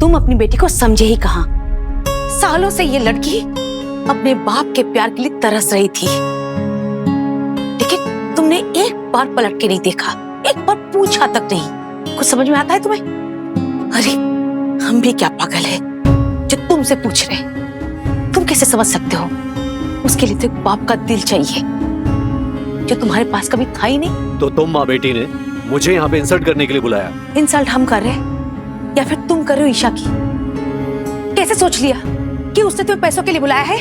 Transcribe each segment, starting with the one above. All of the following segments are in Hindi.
तुम अपनी बेटी को समझे ही कहां। सालों से ये लड़की अपने बाप के प्यार के लिए तरस रही थी, लेकिन तुमने एक बार पलट के नहीं देखा, एक बार पूछा तक नहीं। कुछ समझ में आता है तुम्हें? अरे हम भी क्या पागल है जो तुमसे पूछ रहे हैं। तुम कैसे समझ सकते हो? उसके लिए तो एक बाप का दिल चाहिए जो तुम्हारे पास कभी था ही नहीं। तो तुम माँ बेटी ने मुझे यहाँ पे इंसल्ट करने के लिए बुलाया? इंसल्ट हम कर रहे हैं या फिर तुम कर रहे हो ईशा की? कैसे सोच लिया कि उसने तुम्हें पैसों के लिए बुलाया है?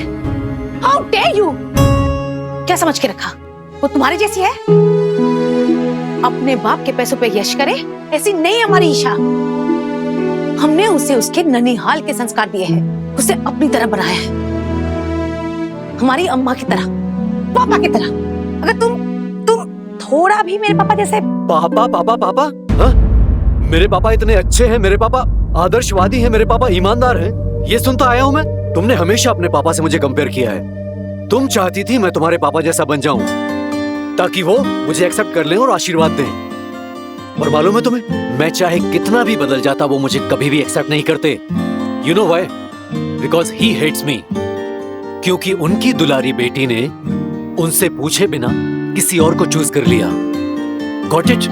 How dare you! क्या समझ के रखा वो तुम्हारी जैसी है? अपने बाप के पैसों पे यश करे, ऐसी नहीं हमारी ईशा। हमने उसे उसके ननिहाल के संस्कार दिए हैं, उसे अपनी तरह बनाया है, हमारी अम्मा की तरह, पापा की तरह। अगर तुम थोड़ा भी मेरे पापा जैसे। पापा पापा पापा हाँ? मेरे पापा इतने अच्छे हैं, मेरे पापा आदर्शवादी हैं, मेरे पापा ईमानदार हैं, ये सुनता आया हूँ मैं। तुमने हमेशा अपने पापा से मुझे कंपेयर किया है। तुम चाहती थी मैं तुम्हारे पापा जैसा बन जाऊं ताकि वो मुझे एक्सेप्ट कर लें और आशीर्वाद दें। और मालूम है तुम्हें, मैं चाहे कितना भी बदल जाता वो मुझे कभी भी एक्सेप्ट नहीं करते। You know why? Because he hates me. क्योंकि उनकी दुलारी बेटी ने उनसे पूछे बिना किसी और को चूज कर लिया। Got it?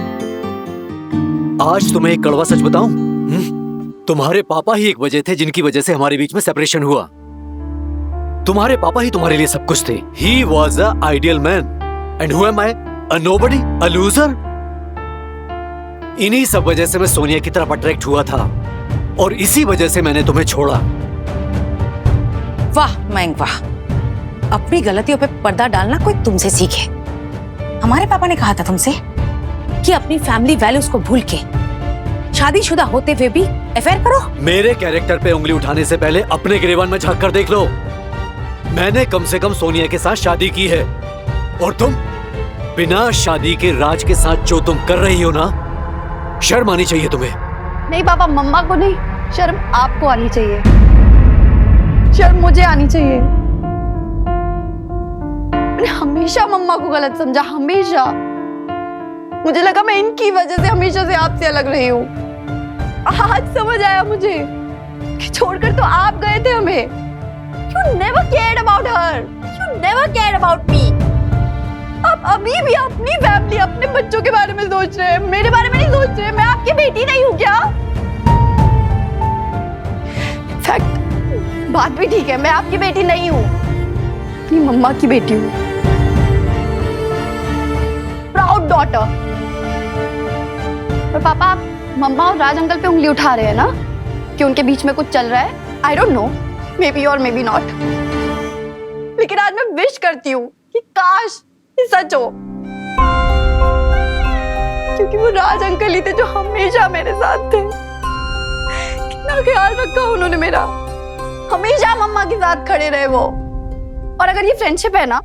आज तुम्हें एक कड़वा सच बताऊं? तुम्हारे पापा ही एक वजह थे जिनकी वजह से हमारे बीच में सेपरेशन हुआ। तुम्हारे पापा ही तुम्हारे लिए सब कुछ थे। He was a ideal man. And who am I? A nobody? A loser? इन्हीं सब वजह से मैं सोनिया की तरफ अट्रैक्ट हुआ था और इसी वजह से मैंने तुम्हें छोड़ा। वाह मयंक वाह, अपनी गलतियों पे पर्दा डालना कोई तुमसे सीखे। हमारे पापा ने कहा था तुमसे कि अपनी फैमिली वैल्यूज को भूल के शादीशुदा होते हुए भी अफेयर करो। मेरे कैरेक्टर पे उंगली उठाने से पहले अपने गिरेबान में झांक कर देख लो। मैंने कम से कम सोनिया के साथ शादी की है और तुम बिना शादी के राज के साथ जो तुम कर रही हो ना, शर्म आनी चाहिए तुम्हें। नहीं पापा, मम्मा को नहीं, शर्म आपको आनी चाहिए। शर्म मुझे आनी चाहिए। मैंने हमेशा मम्मा को गलत समझा, हमेशा। मुझे लगा मैं इनकी वजह से हमेशा से आपसे अलग रही हूँ। आज समझ आया मुझे कि छोड़कर तो आप गए थे हमें। You never cared about her. You never cared about me. आप अभी भी अपनी फैमिली, अपने बच्चों के बारे में सोच रहे हैं, मेरे बारे में नहीं सोच रहे। मैं आपकी बेटी नहीं हूँ क्या? फैक्ट बात भी ठीक है, मैं आपकी बेटी नहीं हूँ, अपनी मम्मा की बेटी हूँ। Proud daughter. और पापा, आप मम्मा और राज अंकल पे उंगली उठा रहे हैं ना कि उनके बीच में कुछ चल रहा है। I don't know, may be और मे बी नॉट, लेकिन आज मैं विश करती हूँ कि काश ये सच हो, क्योंकि वो राज अंकल ही थे जो हमेशा मेरे साथ थे। कितना ख्याल रखा उन्होंने मेरा, हमेशा मम्मा के साथ खड़े रहे वो। और अगर ये फ्रेंडशिप है ना,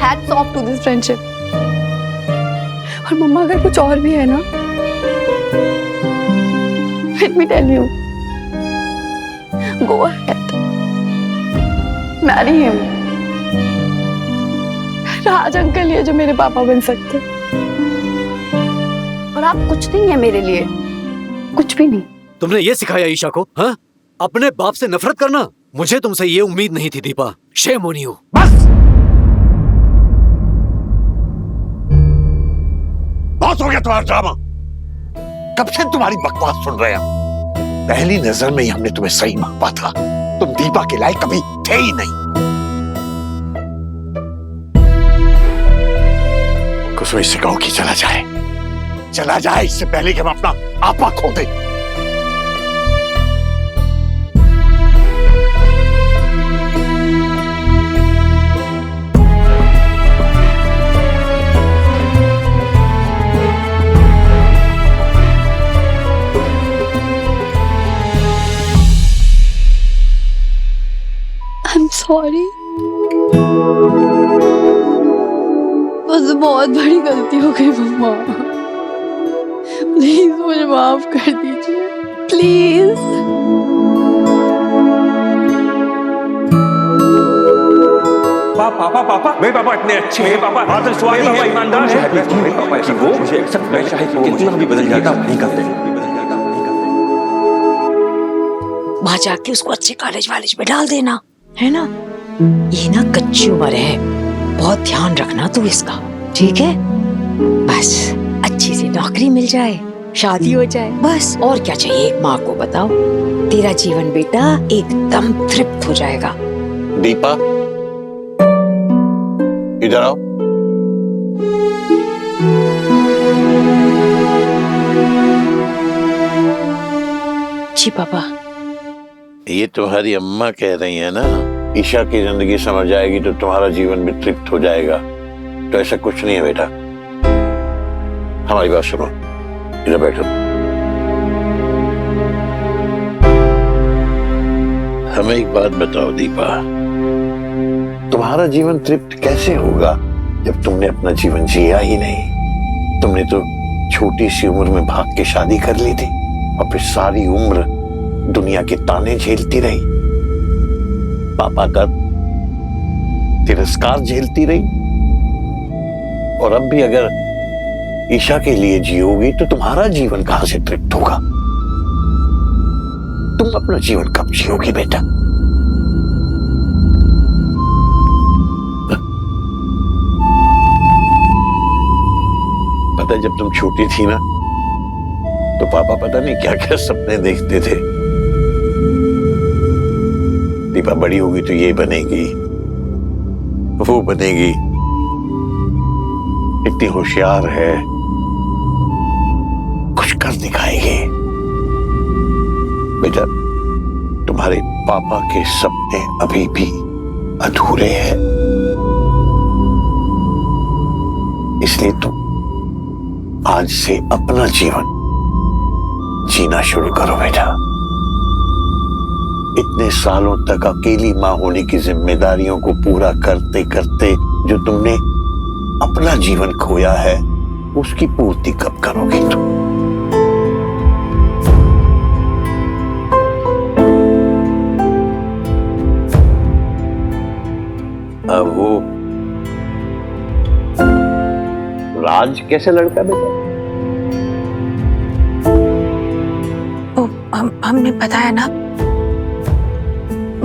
hats off to this friendship. और मम्मा अगर कुछ और भी है ना, let me tell you, go ahead, marry him. Raj uncle ही है जो मेरे पापा बन सकते। और आप कुछ नहीं है मेरे लिए, कुछ भी नहीं। तुमने ये सिखाया ईशा को? हाँ? अपने बाप से नफरत करना? मुझे तुमसे ये उम्मीद नहीं थी दीपा। Shame on you. बस बहुत हो गया तुम्हारा ड्रामा। कब से तुम्हारी बकवास सुन रहे हैं। पहली नजर में ही हमने तुम्हें सही मापा था। तुम दीपा के लायक कभी थे ही नहीं। कुसुम से कहो कि चला जाए इससे पहले कि हम अपना आपा खो दें। I'm sorry, बस बहुत बड़ी गलती हो गई मम्मा। प्लीज मुझे माफ कर दीजिए, प्लीज। पापा मेरे पापा इतने अच्छे हैं, पापा आदर्शवादी हैं, ईमानदार हैं कि वो मुझे एक्सेप्ट करना चाहे तो कितना भी बदल जाता नहीं करते। वहां जाके उसको अच्छे कॉलेज वालेज में डाल देना, है ना? ये ना कच्ची उम्र है, बहुत ध्यान रखना तू इसका, ठीक है? बस अच्छी सी नौकरी मिल जाए, शादी हो जाए, बस और क्या चाहिए एक माँ को, बताओ? तेरा जीवन बेटा एकदम तृप्त हो जाएगा। दीपा, इधर आओ। जी पापा। ये तुम्हारी अम्मा कह रही है ना, ईशा की जिंदगी समझ जाएगी तो तुम्हारा जीवन भी तृप्त हो जाएगा। तो ऐसा कुछ नहीं है बेटा, हमारी बात सुनो, इधर बैठो। हमें एक बात बताओ दीपा, तुम्हारा जीवन तृप्त कैसे होगा जब तुमने अपना जीवन जिया ही नहीं? तुमने तो छोटी सी उम्र में भाग के शादी कर ली थी और फिर सारी उम्र दुनिया के ताने झेलती रही, पापा का तिरस्कार झेलती रही, और अब भी अगर ईशा के लिए जियोगी तो तुम्हारा जीवन कहां से तृप्त होगा? तुम अपना जीवन कब जियोगी बेटा? पता है जब तुम छोटी थी ना तो पापा पता नहीं क्या क्या सपने देखते थे। दीपा बड़ी होगी तो ये बनेगी, वो बनेगी, इतनी होशियार है, कुछ कर दिखाएगी। बेटा तुम्हारे पापा के सपने अभी भी अधूरे हैं, इसलिए तुम आज से अपना जीवन जीना शुरू करो बेटा। इतने सालों तक अकेली मां होने की जिम्मेदारियों को पूरा करते करते जो तुमने अपना जीवन खोया है, उसकी पूर्ति कब करोगी तुम? अब वो राज कैसे लड़का बेटा? हमने बताया ना,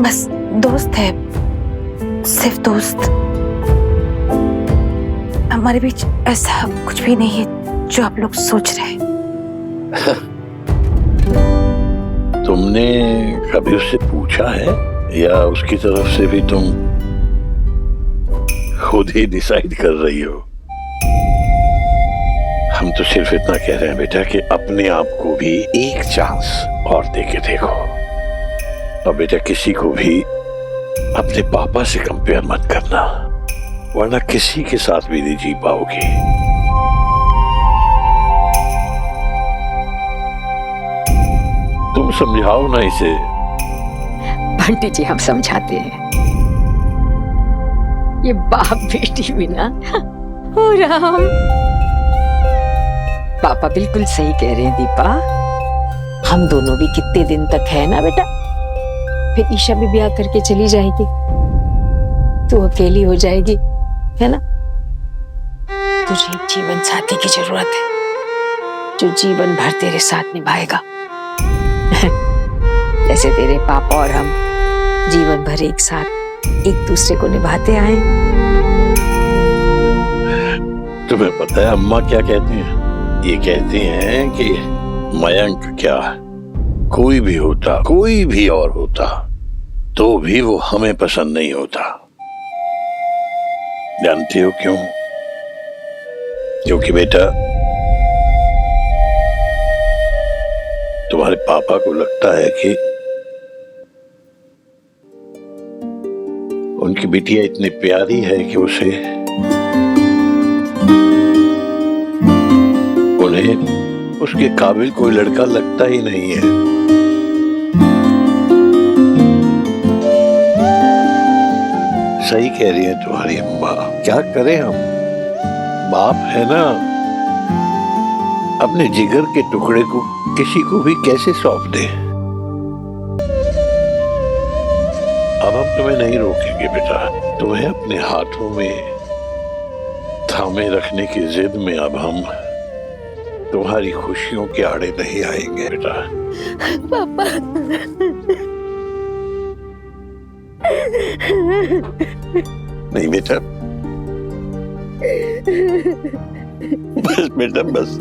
बस दोस्त है, सिर्फ दोस्त। हमारे बीच ऐसा कुछ भी नहीं है जो आप लोग सोच रहे हैं। तुमने कभी उससे पूछा है या उसकी तरफ से भी तुम खुद ही डिसाइड कर रही हो? हम तो सिर्फ इतना कह रहे हैं बेटा कि अपने आप को भी एक चांस और दे के देखो, और बेटा किसी को भी अपने पापा से कंपेयर मत करना, वरना किसी के साथ भी नहीं जी पाओगे। तुम समझाओ ना इसे। बंटी जी हम समझाते हैं, ये बाप बेटी बिना हो राम। पापा बिल्कुल सही कह रहे हैं दीपा, हम दोनों भी कितने दिन तक है ना बेटा, फिर ईशा भी ब्याह करके चली जाएगी, तू अकेली हो जाएगी, है ना? तुझे एक जीवन साथी की जरूरत है जो जीवन भर तेरे साथ निभाएगा। जैसे तेरे पापा और हम जीवन भर एक साथ एक दूसरे को निभाते आए। तुम्हें पता है अम्मा क्या कहती हैं? ये कहती हैं कि मयंक क्या, कोई भी होता, कोई भी और होता, तो भी वो हमें पसंद नहीं होता। जानती हो क्यों? क्योंकि बेटा तुम्हारे पापा को लगता है कि उनकी बिटिया इतनी प्यारी है कि उसे उन्हें उसके काबिल कोई लड़का लगता ही नहीं है। सही कह रही है तुम्हारी अम्मा, क्या करें हम, बाप है ना, अपने जिगर के टुकड़े को किसी को भी कैसे सौंप दे। अब हम तुम्हें नहीं रोकेंगे बेटा, तुम्हें अपने हाथों में थामे रखने की जिद में अब हम तुम्हारी खुशियों के आड़े नहीं आएंगे बेटा। पापा नहीं बेटा, बस बेटा बस।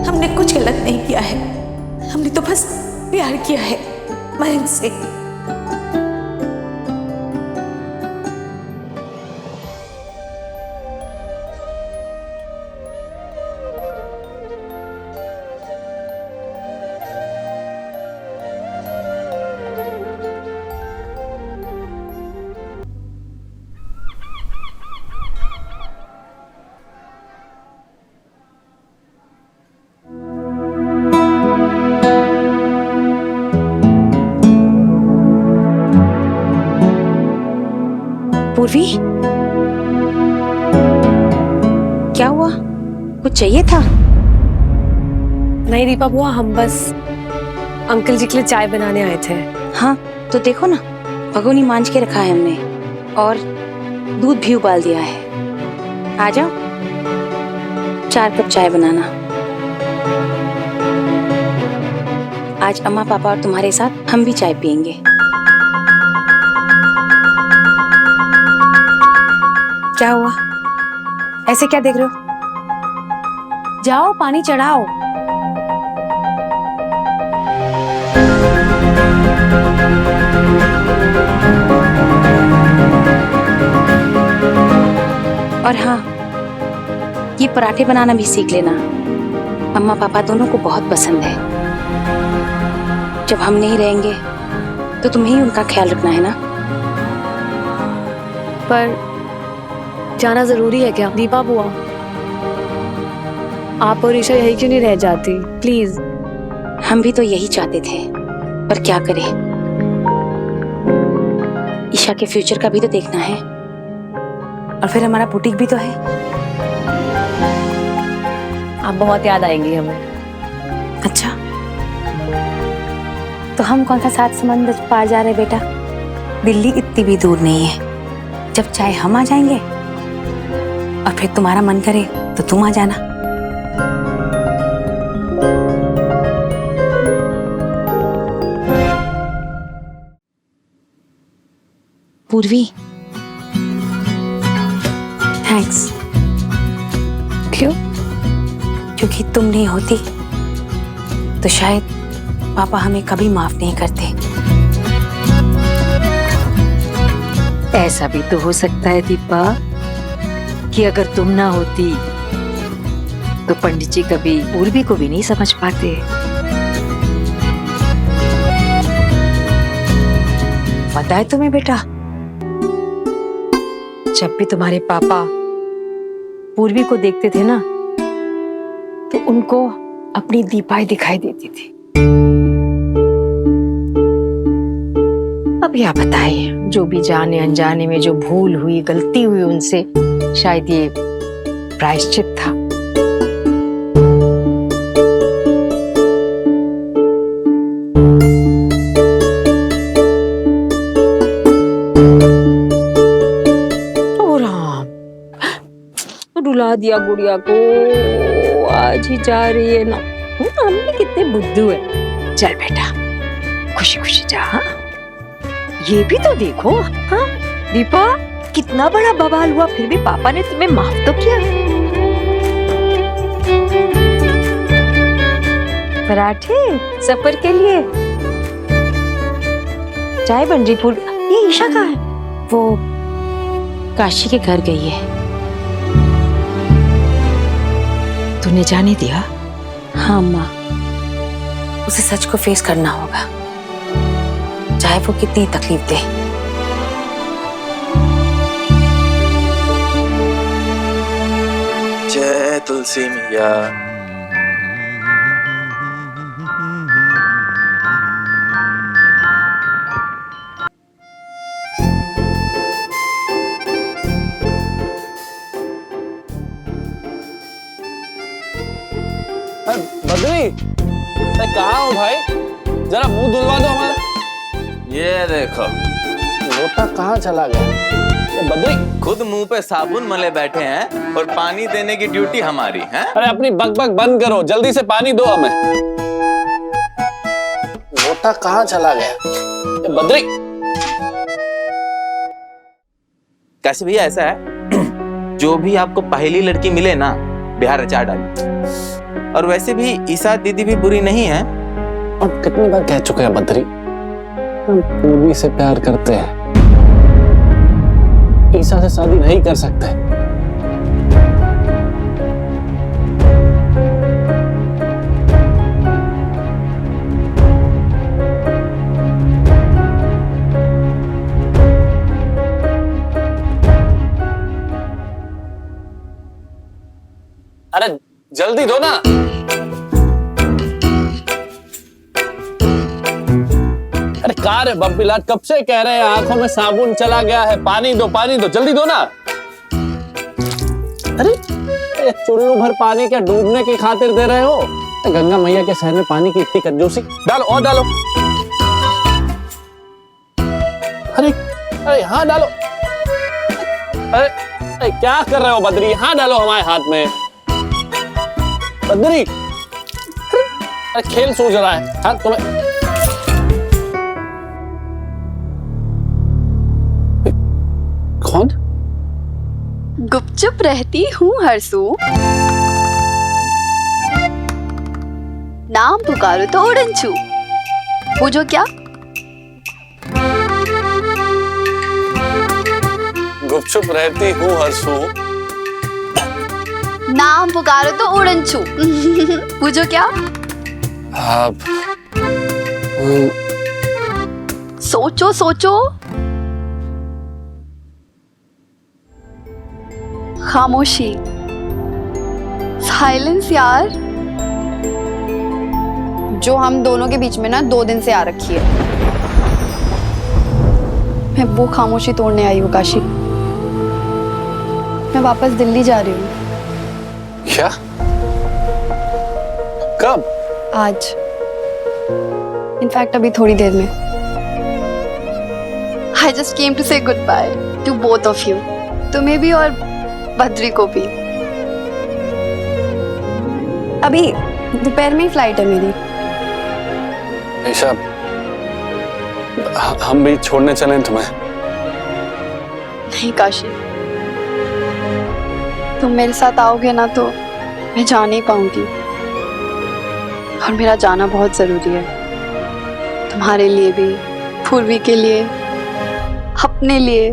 हमने कुछ गलत नहीं किया है, हमने तो बस प्यार किया है महन से। पूर्वी, क्या हुआ? कुछ चाहिए था? नहीं दीपा बुआ, हम बस अंकल जी के लिए चाय बनाने आए थे। हाँ तो देखो ना, भगोनी मांझ के रखा है हमने और दूध भी उबाल दिया है। आ जाओ, 4 कप चाय बनाना। आज अम्मा पापा और तुम्हारे साथ हम भी चाय पियेंगे। क्या हुआ? ऐसे क्या देख रहे हो? जाओ पानी चढ़ाओ। और हाँ, ये पराठे बनाना भी सीख लेना। अम्मा पापा दोनों को बहुत पसंद है। जब हम नहीं रहेंगे तो तुम्हें ही उनका ख्याल रखना है ना। पर जाना जरूरी है क्या दीपा बुआ? आप और ईशा यही क्यों नहीं रह जाती? प्लीज। हम भी तो यही चाहते थे, पर क्या करें, ईशा के फ्यूचर का भी तो देखना है। और फिर हमारा बुटीक भी तो है। आप बहुत याद आएंगी हमें। अच्छा, तो हम कौन सा सात समंदर पार जा रहे बेटा? दिल्ली इतनी भी दूर नहीं है। जब चाहे हम आ जाएंगे और फिर तुम्हारा मन करे तो तुम आ जाना। पूर्वी, थैंक्स। क्यों? क्योंकि तुम नहीं होती तो शायद पापा हमें कभी माफ नहीं करते। ऐसा भी तो हो सकता है दीपा कि अगर तुम ना होती तो पंडित जी कभी पूर्वी को भी नहीं समझ पाते। पता है तुम्हें बेटा, जब भी तुम्हारे पापा पूर्वी को देखते थे ना तो उनको अपनी दीपाई दिखाई देती थी। अब क्या बताए, जो भी जाने अनजाने में जो भूल हुई, गलती हुई उनसे, शायद ये प्रायश्चित था। ओ राम, रुला दिया गुड़िया को, आज ही जा रही है ना। हम भी कितने बुद्धू है। चल बेटा, खुशी खुशी जा। हाँ? ये भी तो देखो। हाँ दीपा, कितना बड़ा बवाल हुआ, फिर भी पापा ने तुम्हें माफ तो किया। पराठे सफर के लिए, चाय बन रही। फूल, ये ईशा कहाँ है? वो काशी के घर गई है। तूने जाने दिया? हाँ माँ, उसे सच को फेस करना होगा, चाहे वो कितनी तकलीफ दे। जय तुलसी मैया, अरे कहाँ हो भाई, जरा मुंह धुलवा दो हमारा। ये देखो लोटा कहाँ चला गया? ये बद्री खुद मुंह पे साबुन मले बैठे हैं और पानी देने की ड्यूटी हमारी है। अरे अपनी बकबक बंद करो, जल्दी से पानी दो हमें। लोटा कहाँ चला गया? ये बद्री कैसे भैया ऐसा है, जो भी आपको पहली लड़की मिले ना बिहार रचा डाली। और वैसे भी ईसा दीदी भी बुरी नहीं है। और कितनी बार कह चुके हैं बद्री, हम पूर्वी से प्यार करते हैं, ईसा से शादी नहीं कर सकते। अरे जल्दी दो ना। अरे कहाँ रे बब्बी लाल, कब से कह रहे हैं आंखों में साबुन चला गया है, पानी दो जल्दी दो ना। अरे ये चुल्लू भर पानी क्या डूबने की खातिर दे रहे हो? गंगा मैया के शहर में पानी की इतनी कंजूसी। डालो और डालो। अरे अरे हाँ डालो। अरे, अरे क्या कर रहे हो बद्री, हाँ डालो हमारे हाथ में। बद्री अरे खेल सूझ रहा है, हाँ तुम्हें। कौन? गुपचुप रहती हूँ हरसू, नाम पुकारो तो उड़न छू। पूछो क्या? गुपचुप रहती हूँ हरसू, नाम पुकारो तो उड़न छू। पूछो क्या? आप सोचो सोचो। खामोशी, साइलेंस यार, जो हम दोनों के बीच में ना 2 दिन से आ रखी है। मैं वो खामोशी तोड़ने आई हूँ काशी। मैं वापस दिल्ली जा रही हूँ। क्या? कब? आज, इनफैक्ट अभी थोड़ी देर में। I just came to say goodbye to both of you, तुम्हें भी और बद्री को भी। अभी दोपहर में ही फ्लाइट है मेरी। ईशा, हम भी छोड़ने चलें तुम्हें? नहीं काशी, तुम मेरे साथ आओगे ना तो मैं जा नहीं पाऊंगी, और मेरा जाना बहुत जरूरी है, तुम्हारे लिए भी, पूर्वी के लिए, अपने लिए।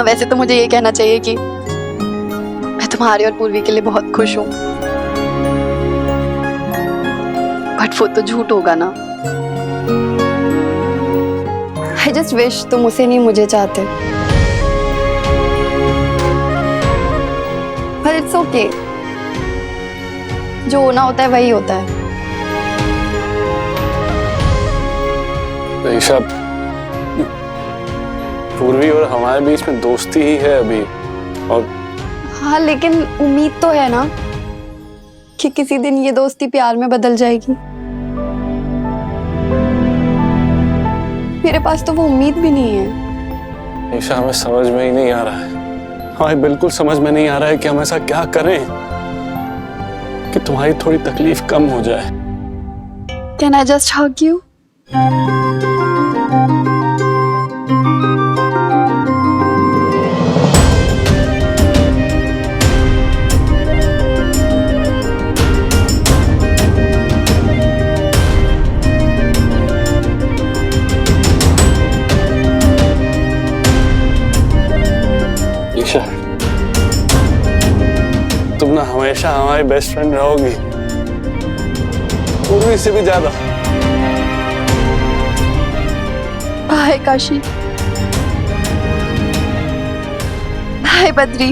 वैसे तो मुझे ये कहना चाहिए कि मैं तुम्हारे और पूर्वी के लिए बहुत खुश हूं, बट वो तो झूठ होगा ना। I just wish तुम उसे नहीं मुझे चाहते, but it's okay, जो होना होता है वही होता है। ईशा, पूर्वी और हमारे बीच में दोस्ती ही है अभी, और हाँ लेकिन उम्मीद तो है ना कि किसी दिन ये दोस्ती प्यार में बदल जाएगी। मेरे पास तो वो उम्मीद भी नहीं है। ईशा, हमें समझ में ही नहीं आ रहा है, हमें बिल्कुल समझ में नहीं आ रहा है कि हम ऐसा क्या करें कि तुम्हारी थोड़ी तकलीफ कम हो जाए। Can I just hug you? Isha, तुम ना हमेशा हमारी बेस्ट फ्रेंड रहोगी, पूर्वी से भी ज्यादा। Bye Kashi, bye Badri.